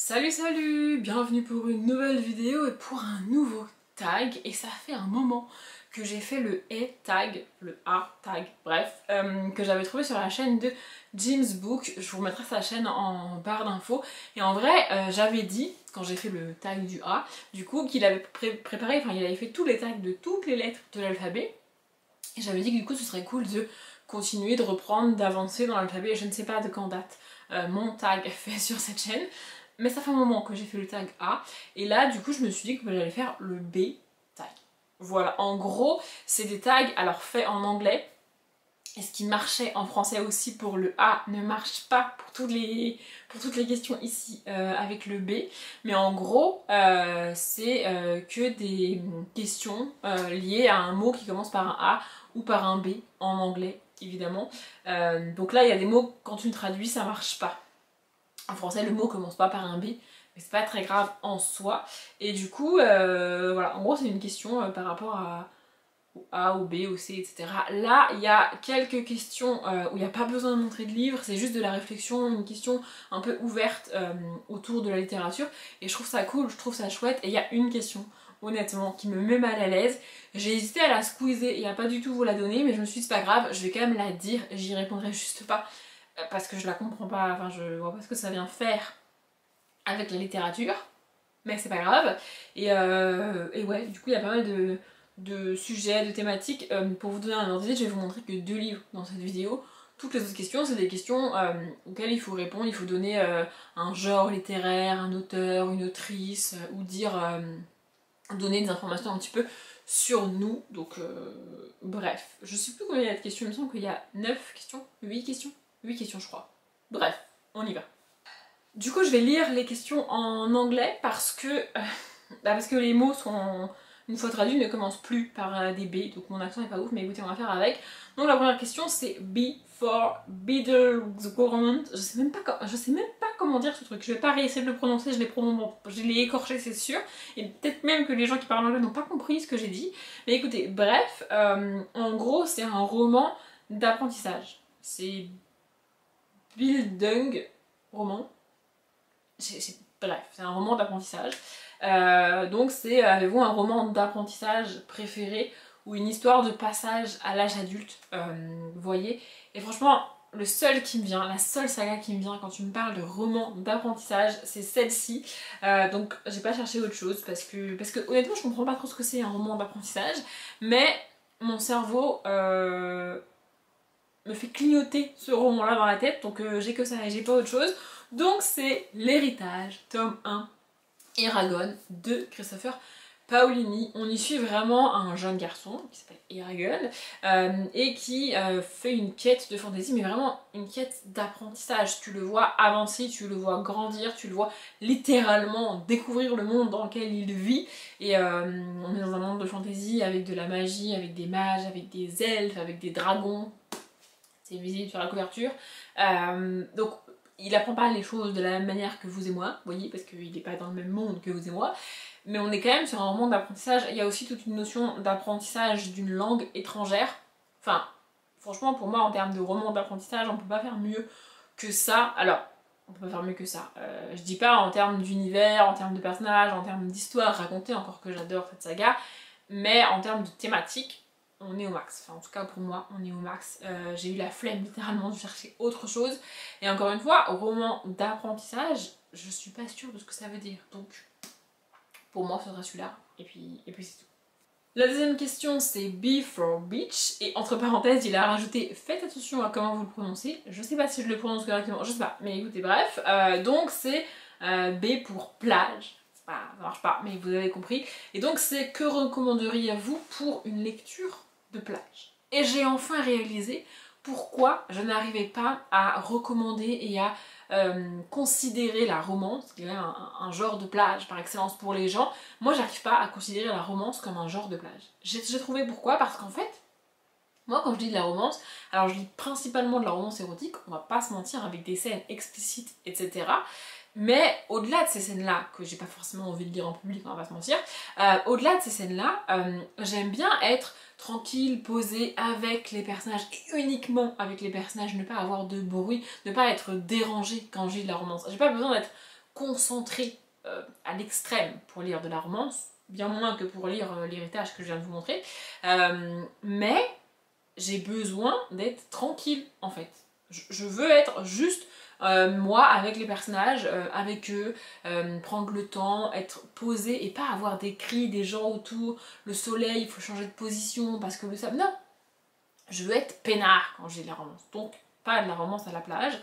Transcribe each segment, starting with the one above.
Salut, bienvenue pour une nouvelle vidéo et pour un nouveau tag. Et ça fait un moment que j'ai fait le E tag, le A tag, bref, que j'avais trouvé sur la chaîne de Jim's Book. Je vous remettrai sa chaîne en barre d'infos. Et en vrai, j'avais dit, quand j'ai fait le tag du A, du coup, qu'il avait préparé, enfin il avait fait tous les tags de toutes les lettres de l'alphabet. Et j'avais dit que du coup ce serait cool de continuer, de reprendre, d'avancer dans l'alphabet. Je ne sais pas de quand date mon tag fait sur cette chaîne. Mais ça fait un moment que j'ai fait le tag A. Et là, du coup, je me suis dit que j'allais faire le B tag. Voilà, en gros, c'est des tags alors faits en anglais. Et ce qui marchait en français aussi pour le A ne marche pas pour toutes les questions ici avec le B. Mais en gros, c'est que des questions liées à un mot qui commence par un A ou par un B en anglais, évidemment. Donc là, il y a des mots, quand tu le traduis, ça marche pas. En français, le mot commence pas par un B, mais c'est pas très grave en soi. Et du coup, voilà, en gros, c'est une question par rapport au A, au B, au C, etc. Là, il y a quelques questions où il n'y a pas besoin de montrer de livre, c'est juste de la réflexion, une question un peu ouverte autour de la littérature. Et je trouve ça cool, je trouve ça chouette. Et il y a une question, honnêtement, qui me met mal à l'aise. J'ai hésité à la squeezer et à pas du tout vous la donner, mais je me suis dit, c'est pas grave, je vais quand même la dire, j'y répondrai juste pas. Parce que je la comprends pas, enfin je vois pas ce que ça vient faire avec la littérature, mais c'est pas grave. Et ouais, du coup il y a pas mal de sujets, de thématiques. Pour vous donner un ordre d'idée, je vais vous montrer que 2 livres dans cette vidéo. Toutes les autres questions, c'est des questions auxquelles il faut répondre, il faut donner un genre littéraire, un auteur, une autrice, ou dire, donner des informations un petit peu sur nous. Donc bref, je sais plus combien il y a de questions, il me semble qu'il y a 9 questions, 8 questions. 8 questions je crois. Bref, on y va. Du coup je vais lire les questions en anglais parce que les mots sont, une fois traduits, ne commencent plus par des B, donc mon accent est pas ouf, mais écoutez, on va faire avec. Donc la première question c'est B for Biedersgården. Je sais même pas comment dire ce truc, je vais pas réessayer de le prononcer, je l'ai écorché c'est sûr, et peut-être même que les gens qui parlent anglais n'ont pas compris ce que j'ai dit. Mais écoutez, bref, en gros c'est un roman d'apprentissage. C'est Bildung roman. Bref, c'est un roman d'apprentissage. Donc c'est, avez-vous un roman d'apprentissage préféré ou une histoire de passage à l'âge adulte, vous voyez. Et franchement, le seul qui me vient, la seule saga qui me vient quand tu me parles de roman d'apprentissage, c'est celle-ci. Donc j'ai pas cherché autre chose parce que honnêtement je comprends pas trop ce que c'est un roman d'apprentissage, mais mon cerveau me fait clignoter ce roman-là dans la tête, donc j'ai que ça et j'ai pas autre chose. Donc c'est L'Héritage, tome 1, Eragon, de Christopher Paolini. On y suit vraiment un jeune garçon qui s'appelle Eragon et qui fait une quête de fantaisie, mais vraiment une quête d'apprentissage. Tu le vois avancer, tu le vois grandir, tu le vois littéralement découvrir le monde dans lequel il vit. Et on est dans un monde de fantaisie avec de la magie, avec des mages, avec des elfes, avec des dragons. C'est visible sur la couverture. Donc il apprend pas les choses de la même manière que vous et moi, vous voyez, parce qu'il n'est pas dans le même monde que vous et moi, mais on est quand même sur un roman d'apprentissage. Il y a aussi toute une notion d'apprentissage d'une langue étrangère. Enfin, franchement, pour moi, en termes de roman d'apprentissage, on peut pas faire mieux que ça. Alors, on peut pas faire mieux que ça. Je dis pas en termes d'univers, en termes de personnages, en termes d'histoire racontée, encore que j'adore cette saga, mais en termes de thématique, on est au max. Enfin, en tout cas pour moi, on est au max. J'ai eu la flemme littéralement de chercher autre chose. Et encore une fois, roman d'apprentissage, je suis pas sûre de ce que ça veut dire. Donc, pour moi, ce sera celui-là. Et puis c'est tout. La deuxième question, c'est B for Beach. Et entre parenthèses, il a rajouté « Faites attention à comment vous le prononcez ». Je sais pas si je le prononce correctement, je sais pas. Mais écoutez, bref. Donc, c'est B pour plage. Ça marche pas, mais vous avez compris. Et donc, c'est « Que recommanderiez-vous pour une lecture de plage ?» Et j'ai enfin réalisé pourquoi je n'arrivais pas à recommander et à considérer la romance, qui est un genre de plage par excellence pour les gens. Moi j'arrive pas à considérer la romance comme un genre de plage. J'ai trouvé pourquoi, parce qu'en fait, moi quand je lis de la romance, alors je lis principalement de la romance érotique, on va pas se mentir, avec des scènes explicites, etc. Mais au-delà de ces scènes-là, que j'ai pas forcément envie de lire en public, on va pas se mentir, au-delà de ces scènes-là, j'aime bien être tranquille, posée avec les personnages, et uniquement avec les personnages, ne pas avoir de bruit, ne pas être dérangée quand je lis de la romance. J'ai pas besoin d'être concentrée à l'extrême pour lire de la romance, bien moins que pour lire l'héritage que je viens de vous montrer, mais j'ai besoin d'être tranquille en fait. Je veux être juste moi avec les personnages, avec eux, prendre le temps, être posée et pas avoir des cris, des gens autour, le soleil, il faut changer de position parce que le sable. Non! Je veux être peinard quand j'ai de la romance. Donc, pas de la romance à la plage.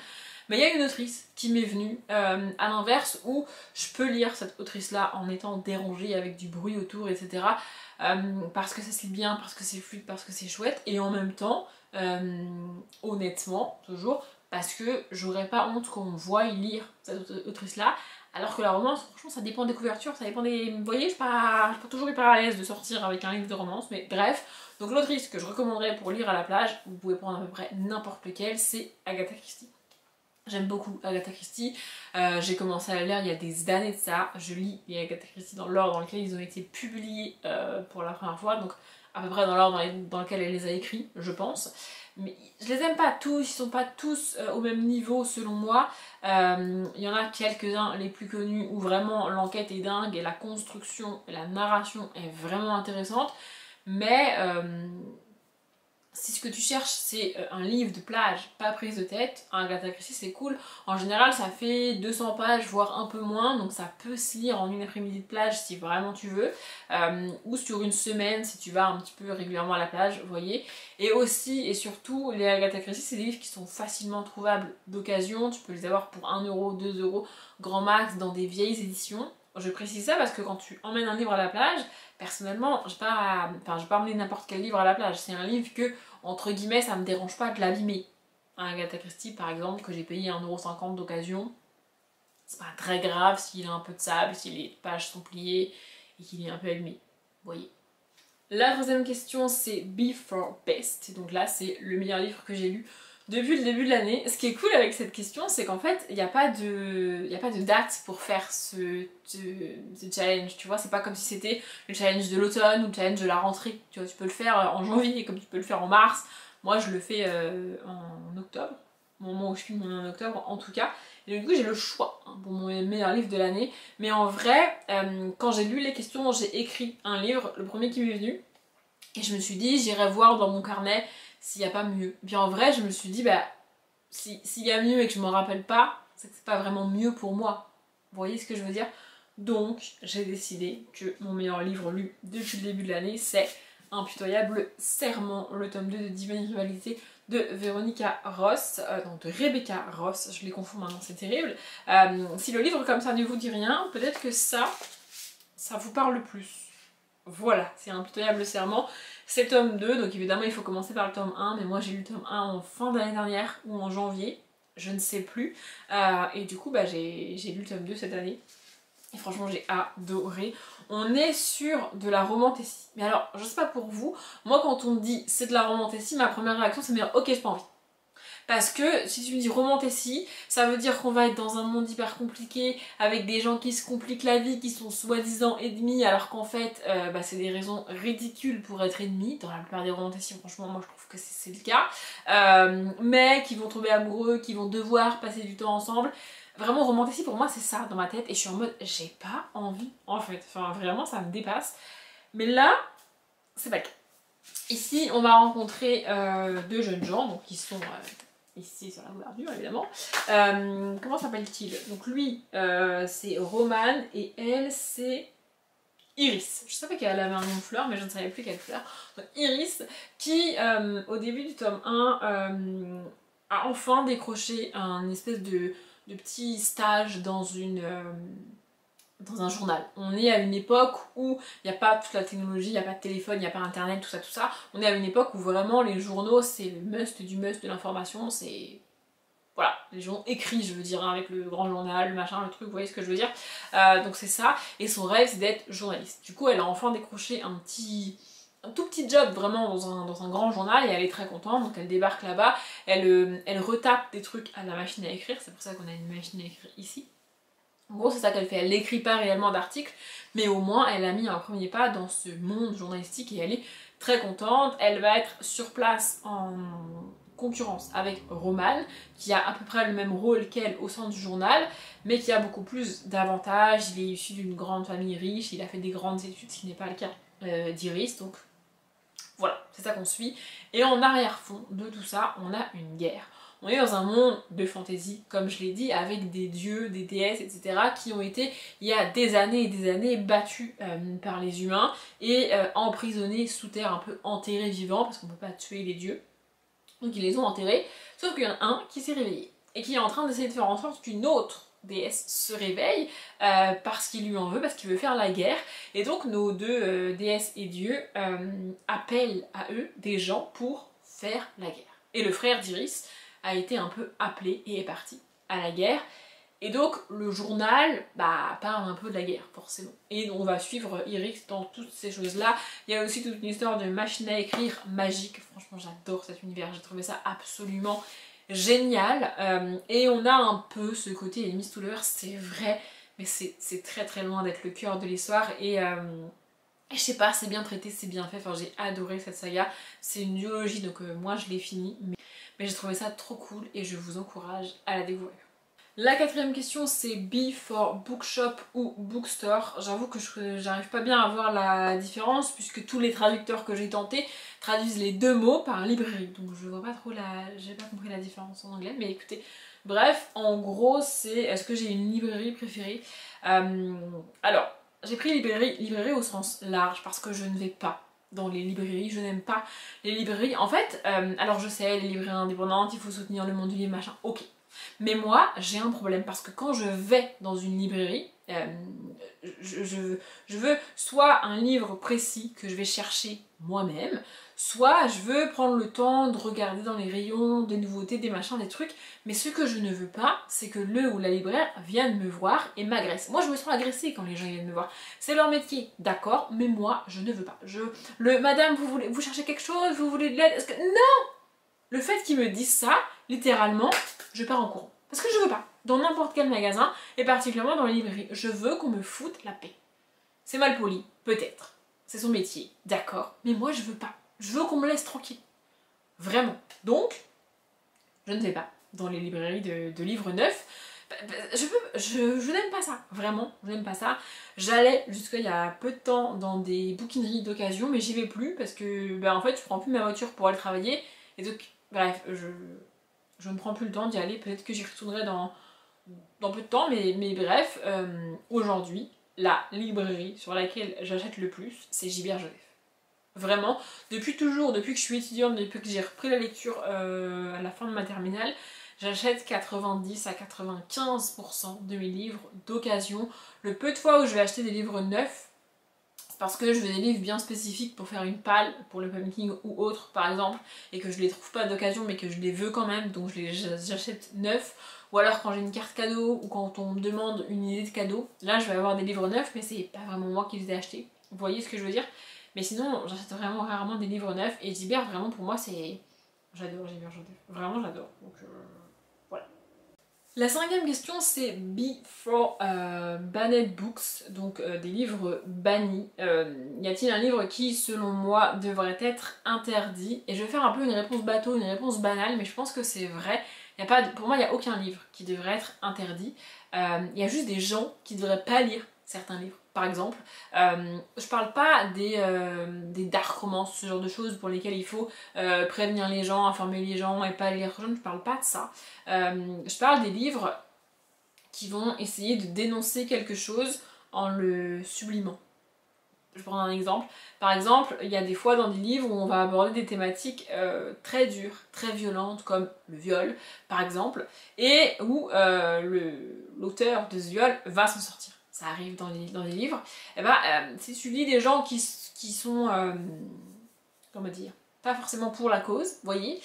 Mais il y a une autrice qui m'est venue à l'inverse où je peux lire cette autrice-là en étant dérangée avec du bruit autour, etc. Parce que ça se lit bien, parce que c'est fluide, parce que c'est chouette. Et en même temps, honnêtement, toujours, parce que j'aurais pas honte qu'on me voie lire cette autrice-là. Alors que la romance, franchement, ça dépend des couvertures, ça dépend des... Vous voyez, je suis pas toujours hyper à l'aise de sortir avec un livre de romance, mais bref. Donc l'autrice que je recommanderais pour lire à la plage, vous pouvez prendre à peu près n'importe lequel, c'est Agatha Christie. J'aime beaucoup Agatha Christie, j'ai commencé à la lire il y a des années de ça, je lis les Agatha Christie dans l'ordre dans lequel ils ont été publiés pour la première fois, donc à peu près dans l'ordre dans lequel elle les a écrits, je pense. Mais je les aime pas tous, ils sont pas tous au même niveau selon moi. Il y en a quelques-uns les plus connus où vraiment l'enquête est dingue et la construction et la narration est vraiment intéressante. Mais si ce que tu cherches c'est un livre de plage, pas prise de tête, un Agatha Christie c'est cool. En général ça fait 200 pages voire un peu moins, donc ça peut se lire en une après-midi de plage si vraiment tu veux, ou sur une semaine si tu vas un petit peu régulièrement à la plage, vous voyez. Et aussi et surtout les Agatha Christie c'est des livres qui sont facilement trouvables d'occasion, tu peux les avoir pour 1 euro, 2 euros grand max dans des vieilles éditions. Je précise ça parce que quand tu emmènes un livre à la plage, personnellement, je vais pas emmener n'importe quel livre à la plage. C'est un livre que, entre guillemets, ça me dérange pas de l'abîmer. Un Agatha Christie, par exemple, que j'ai payé 1,50 € d'occasion, c'est pas très grave s'il a un peu de sable, si les pages sont pliées et qu'il est un peu abîmé. Vous voyez. La troisième question, c'est Before Best. Donc là, c'est le meilleur livre que j'ai lu depuis le début de l'année. Ce qui est cool avec cette question, c'est qu'en fait, il n'y a pas de date pour faire ce challenge, tu vois. C'est pas comme si c'était le challenge de l'automne ou le challenge de la rentrée. Tu vois, tu peux le faire en janvier comme tu peux le faire en mars. Moi, je le fais en octobre. Au moment où je filme, on est en octobre, en tout cas. Et du coup, j'ai le choix pour mon meilleur livre de l'année. Mais en vrai, quand j'ai lu les questions, j'ai écrit un livre, le premier qui m'est venu. Et je me suis dit, j'irai voir dans mon carnet s'il n'y a pas mieux. Puis en vrai, je me suis dit, bah, s'il y a mieux et que je m'en rappelle pas, c'est que c'est pas vraiment mieux pour moi. Vous voyez ce que je veux dire? Donc, j'ai décidé que mon meilleur livre lu depuis le début de l'année, c'est Impitoyable Serment, le tome 2 de Divine Rivalité de Veronica Ross, donc de Rebecca Ross, je les confonds maintenant, c'est terrible. Si le livre comme ça ne vous dit rien, peut-être que ça vous parle plus. Voilà, c'est Impitoyable Serment, c'est le tome 2, donc évidemment il faut commencer par le tome 1, mais moi j'ai lu le tome 1 en fin d'année dernière ou en janvier, je ne sais plus, et du coup bah, j'ai lu le tome 2 cette année, et franchement j'ai adoré. On est sur de la romantécie, mais alors je sais pas pour vous, moi quand on me dit c'est de la romantécie, ma première réaction c'est de me dire ok j'ai pas envie. Parce que si tu me dis romantécie, ça veut dire qu'on va être dans un monde hyper compliqué, avec des gens qui se compliquent la vie, qui sont soi-disant ennemis, alors qu'en fait, bah, c'est des raisons ridicules pour être ennemis. Dans la plupart des romantécies, franchement, moi je trouve que c'est le cas. Mais qui vont tomber amoureux, qui vont devoir passer du temps ensemble. Vraiment, romantécie pour moi, c'est ça dans ma tête. Et je suis en mode, j'ai pas envie, en fait. Enfin, vraiment, ça me dépasse. Mais là, c'est pas le cas. Ici, on va rencontrer deux jeunes gens, donc qui sont... ici sur la couverture évidemment. Comment s'appelle-t-il? Donc lui c'est Roman et elle c'est Iris. Je savais qu'elle avait un nom de fleur mais je ne savais plus quelle fleur. Donc Iris qui au début du tome 1 a enfin décroché un espèce de petit stage dans un journal. On est à une époque où il n'y a pas toute la technologie, il n'y a pas de téléphone, il n'y a pas internet, tout ça, tout ça. On est à une époque où vraiment les journaux, c'est le must du must de l'information, c'est... Voilà, les journaux écrits, je veux dire, hein, avec le grand journal, le machin, le truc, vous voyez ce que je veux dire. Donc c'est ça, et son rêve c'est d'être journaliste. Du coup, elle a enfin décroché un tout petit job vraiment dans un grand journal et elle est très contente, donc elle débarque là-bas, elle retape des trucs à la machine à écrire, c'est pour ça qu'on a une machine à écrire ici. En gros, c'est ça qu'elle fait, elle n'écrit pas réellement d'articles, mais au moins elle a mis un premier pas dans ce monde journalistique et elle est très contente. Elle va être sur place en concurrence avec Roman, qui a à peu près le même rôle qu'elle au sein du journal, mais qui a beaucoup plus d'avantages. Il est issu d'une grande famille riche, il a fait des grandes études, ce qui n'est pas le cas d'Iris, donc voilà, c'est ça qu'on suit. Et en arrière-fond de tout ça, on a une guerre. On est dans un monde de fantasy, comme je l'ai dit, avec des dieux, des déesses, etc. qui ont été, il y a des années et des années, battus par les humains et emprisonnés sous terre, un peu enterrés vivants, parce qu'on ne peut pas tuer les dieux. Donc ils les ont enterrés, sauf qu'il y en a un qui s'est réveillé, et qui est en train d'essayer de faire en sorte qu'une autre déesse se réveille, parce qu'il lui en veut, parce qu'il veut faire la guerre. Et donc nos deux déesses et dieux appellent à eux des gens pour faire la guerre. Et le frère d'Iris a été un peu appelé et est parti à la guerre. Et donc le journal parle un peu de la guerre, forcément. Et on va suivre Iris dans toutes ces choses-là. Il y a aussi toute une histoire de machine à écrire magique. Franchement, j'adore cet univers, j'ai trouvé ça absolument génial. Et on a un peu ce côté Enemies to Lovers, c'est vrai, mais c'est très très loin d'être le cœur de l'histoire. Et je sais pas, c'est bien traité, c'est bien fait. Enfin, j'ai adoré cette saga. C'est une duologie, donc moi je l'ai fini. Mais j'ai trouvé ça trop cool et je vous encourage à la découvrir. La quatrième question, c'est B for bookshop ou bookstore. J'avoue que j'arrive pas bien à voir la différence puisque tous les traducteurs que j'ai tentés traduisent les deux mots par librairie. Donc je vois pas trop j'ai pas compris la différence en anglais, mais écoutez. Bref, en gros, c'est est-ce que j'ai une librairie préférée? Alors, j'ai pris librairie au sens large parce que je ne vais pas dans les librairies, je n'aime pas les librairies. En fait, alors je sais, les librairies indépendantes, il faut soutenir le monde du livre, machin, ok. Mais moi, j'ai un problème parce que quand je vais dans une librairie, je veux soit un livre précis que je vais chercher moi-même, soit je veux prendre le temps de regarder dans les rayons des nouveautés, des machins, des trucs, mais ce que je ne veux pas, c'est que le ou la libraire vienne me voir et m'agresse. Moi, je me sens agressée quand les gens viennent me voir. C'est leur métier, d'accord, mais moi, je ne veux pas. Madame, vous cherchez quelque chose, vous voulez de l'aide? Non! Le fait qu'ils me disent ça, littéralement, je pars en courant. Parce que je veux pas. Dans n'importe quel magasin, et particulièrement dans les librairies, je veux qu'on me foute la paix. C'est mal poli, peut-être. C'est son métier, d'accord. Mais moi, je veux pas. Je veux qu'on me laisse tranquille. Vraiment. Donc, je ne vais pas dans les librairies de livres neufs. Je n'aime pas ça. Vraiment, je n'aime pas ça. J'allais jusqu'à il y a peu de temps dans des bouquineries d'occasion, mais j'y vais plus parce que, en fait, je prends plus ma voiture pour aller travailler. Et donc, bref, je ne prends plus le temps d'y aller. Peut-être que j'y retournerai dans peu de temps, mais bref, aujourd'hui, la librairie sur laquelle j'achète le plus, c'est Gilbert Joseph. Vraiment, depuis toujours, depuis que je suis étudiante, depuis que j'ai repris la lecture à la fin de ma terminale, j'achète 90 à 95% de mes livres d'occasion. Le peu de fois où je vais acheter des livres neufs, c'est parce que je veux des livres bien spécifiques pour faire une palle, pour le pumpkin ou autre par exemple, et que je les trouve pas d'occasion mais que je les veux quand même, donc j'achète neufs. Ou alors quand j'ai une carte cadeau ou quand on me demande une idée de cadeau, là je vais avoir des livres neufs, mais c'est pas vraiment moi qui les ai achetés. Vous voyez ce que je veux dire? Mais sinon, j'achète vraiment rarement des livres neufs, et Gilbert, vraiment pour moi, c'est... J'adore Gilbert Joseph. Vraiment, j'adore. Donc, voilà. La cinquième question, c'est B for Banned Books, donc des livres bannis. Y a-t-il un livre qui, selon moi, devrait être interdit? Et je vais faire un peu une réponse bateau, une réponse banale, mais je pense que c'est vrai. Pour moi, il n'y a aucun livre qui devrait être interdit. Il y a juste des gens qui ne devraient pas lire certains livres. Par exemple, je parle pas des dark romances, ce genre de choses pour lesquelles il faut prévenir les gens, informer les gens et pas lire jeunes, je parle pas de ça. Je parle des livres qui vont essayer de dénoncer quelque chose en le sublimant. Je prends un exemple. Par exemple, il y a des fois dans des livres où on va aborder des thématiques très dures, très violentes, comme le viol, par exemple, et où l'auteur de ce viol va s'en sortir. Ça arrive dans les livres. Et si tu lis des gens qui sont, comment dire, pas forcément pour la cause, vous voyez,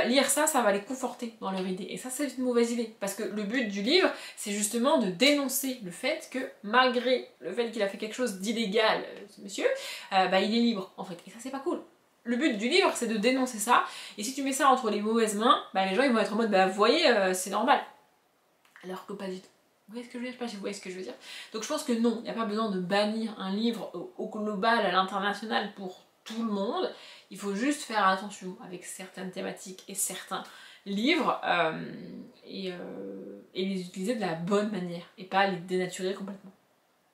lire ça, ça va les conforter dans leur idée. Et ça, c'est une mauvaise idée. Parce que le but du livre, c'est justement de dénoncer le fait que, malgré le fait qu'il a fait quelque chose d'illégal, ce monsieur, il est libre, en fait. Et ça, c'est pas cool. Le but du livre, c'est de dénoncer ça. Et si tu mets ça entre les mauvaises mains, les gens, ils vont être en mode, vous voyez, c'est normal. Alors que pas du tout. Vous voyez ce que je veux dire? Je sais pas si vous voyez ce que je veux dire. Donc je pense que non, il n'y a pas besoin de bannir un livre au global, à l'international pour tout le monde. Il faut juste faire attention avec certaines thématiques et certains livres et les utiliser de la bonne manière et pas les dénaturer complètement.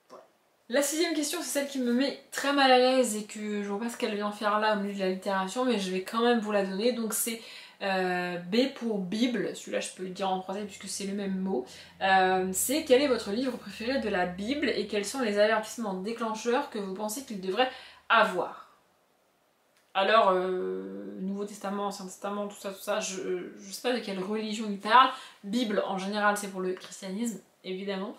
Voilà. La 6e question, c'est celle qui me met très mal à l'aise et que je vois pas ce qu'elle vient faire là au milieu de la littérature, mais je vais quand même vous la donner. Donc c'est B pour Bible, celui-là je peux le dire en français puisque c'est le même mot. C'est quel est votre livre préféré de la Bible et quels sont les avertissements déclencheurs que vous pensez qu'il devrait avoir? Alors, Nouveau Testament, Ancien Testament, tout ça, je sais pas de quelle religion il parle. Bible, en général, c'est pour le christianisme, évidemment.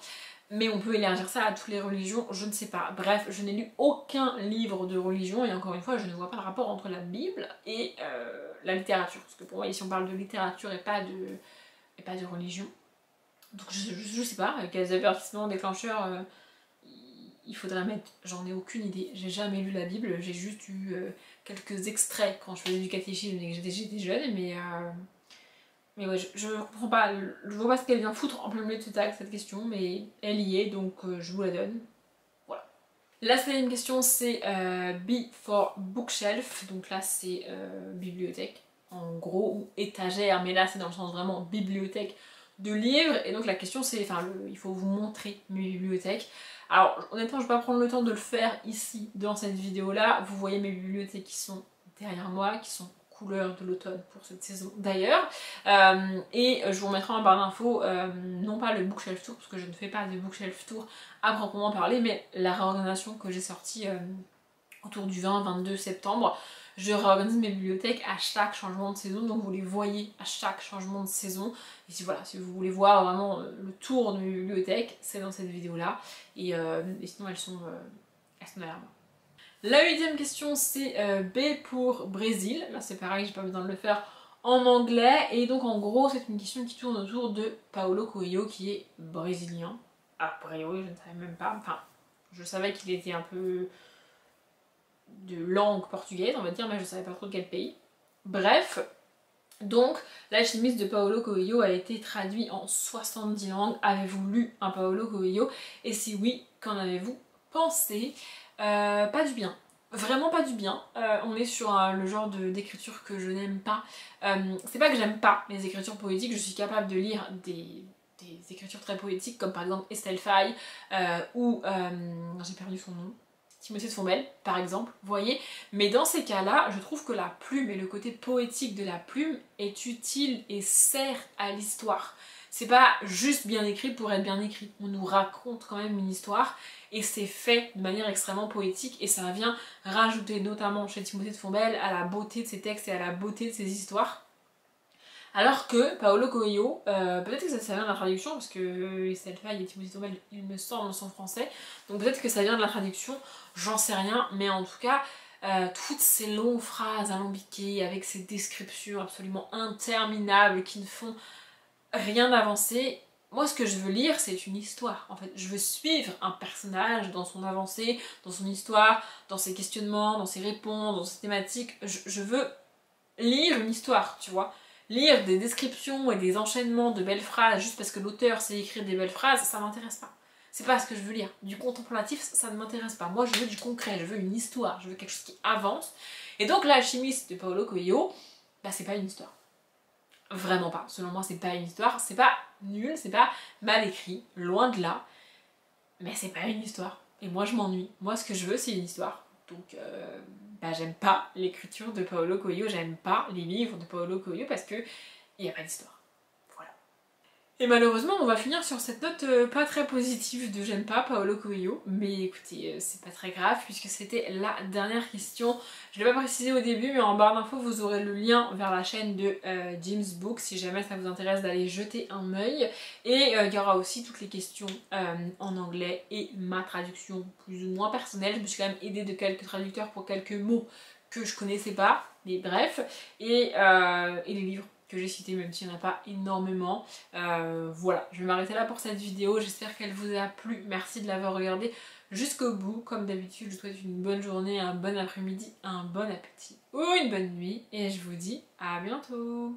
Mais on peut élargir ça à toutes les religions, je ne sais pas. Bref, je n'ai lu aucun livre de religion, et encore une fois, je ne vois pas le rapport entre la Bible et la littérature. Parce que pour moi, ici, on parle de littérature et pas de religion. Donc je sais pas quels avertissements déclencheurs il faudrait mettre, j'en ai aucune idée. J'ai jamais lu la Bible, j'ai juste eu quelques extraits quand je faisais du catéchisme et que j'étais jeune, mais ouais, je comprends pas, je vois pas ce qu'elle vient foutre en plein milieu de cette question, mais elle y est, donc je vous la donne. Voilà. La 7e question, c'est B for Bookshelf, donc là c'est bibliothèque, en gros, ou étagère, mais là c'est dans le sens vraiment bibliothèque de livres, et donc la question c'est, il faut vous montrer mes bibliothèques. Alors honnêtement je vais pas prendre le temps de le faire ici dans cette vidéo là, vous voyez mes bibliothèques qui sont derrière moi, qui sont couleur de l'automne pour cette saison d'ailleurs, et je vous remettrai en barre d'infos non pas le bookshelf tour parce que je ne fais pas de bookshelf tour à proprement parler, mais la réorganisation que j'ai sortie autour du 20-22 septembre. Je réorganise mes bibliothèques à chaque changement de saison, donc vous les voyez à chaque changement de saison. Et si, voilà, si vous voulez voir vraiment le tour de mes bibliothèques, c'est dans cette vidéo-là. Et sinon, elles sont derrière moi. La 8e question, c'est B pour Brésil. Là, c'est pareil, j'ai pas besoin de le faire en anglais. Et donc, en gros, c'est une question qui tourne autour de Paulo Coelho, qui est brésilien. A priori, je ne savais même pas. Enfin, je savais qu'il était un peu de langue portugaise, on va dire, mais je savais pas trop de quel pays. Bref, donc L'Alchimiste de Paulo Coelho a été traduit en 70 langues. Avez-vous lu un Paulo Coelho? Et si oui, qu'en avez-vous pensé? Pas du bien. Vraiment pas du bien. On est sur le genre d'écriture que je n'aime pas. C'est pas que j'aime pas les écritures poétiques, je suis capable de lire des écritures très poétiques, comme par exemple Estelle Faye, ou j'ai perdu son nom. Timothée de Fombelle, par exemple, vous voyez. Mais dans ces cas-là, je trouve que la plume et le côté poétique de la plume est utile et sert à l'histoire. C'est pas juste bien écrit pour être bien écrit. On nous raconte quand même une histoire et c'est fait de manière extrêmement poétique et ça vient rajouter, notamment chez Timothée de Fombelle, à la beauté de ses textes et à la beauté de ses histoires. Alors que Paulo Coelho, peut-être que ça vient de la traduction, parce que Estelle Faye et Timothée de Fombelle, il me semble, sont français, donc peut-être que ça vient de la traduction, j'en sais rien, mais en tout cas, toutes ces longues phrases alambiquées, avec ces descriptions absolument interminables qui ne font rien avancer, moi ce que je veux lire c'est une histoire, en fait, je veux suivre un personnage dans son avancée, dans son histoire, dans ses questionnements, dans ses réponses, dans ses thématiques, je veux lire une histoire, tu vois. Lire des descriptions et des enchaînements de belles phrases juste parce que l'auteur sait écrire des belles phrases, ça m'intéresse pas. C'est pas ce que je veux lire. Du contemplatif, ça ne m'intéresse pas. Moi, je veux du concret, je veux une histoire, je veux quelque chose qui avance. Et donc, L'Alchimiste de Paulo Coelho, bah c'est pas une histoire. Vraiment pas. Selon moi, c'est pas une histoire. C'est pas nul, c'est pas mal écrit, loin de là. Mais c'est pas une histoire. Et moi, je m'ennuie. Moi, ce que je veux, c'est une histoire. Donc, j'aime pas l'écriture de Paulo Coelho, j'aime pas les livres de Paulo Coelho parce que il n'y a pas d'histoire. Voilà. Et malheureusement, on va finir sur cette note pas très positive de j'aime pas Paulo Coelho, mais écoutez, c'est pas très grave puisque c'était la dernière question. Je l'ai pas précisé au début, mais en barre d'infos, vous aurez le lien vers la chaîne de Jim's Book si jamais ça vous intéresse d'aller jeter un œil. Et il y aura aussi toutes les questions en anglais et ma traduction plus ou moins personnelle. Je me suis quand même aidée de quelques traducteurs pour quelques mots que je connaissais pas, mais bref. Et les livres que j'ai cités, même s'il n'y en a pas énormément. Voilà, je vais m'arrêter là pour cette vidéo. J'espère qu'elle vous a plu. Merci de l'avoir regardée jusqu'au bout. Comme d'habitude, je vous souhaite une bonne journée, un bon après-midi, un bon appétit ou une bonne nuit. Et je vous dis à bientôt.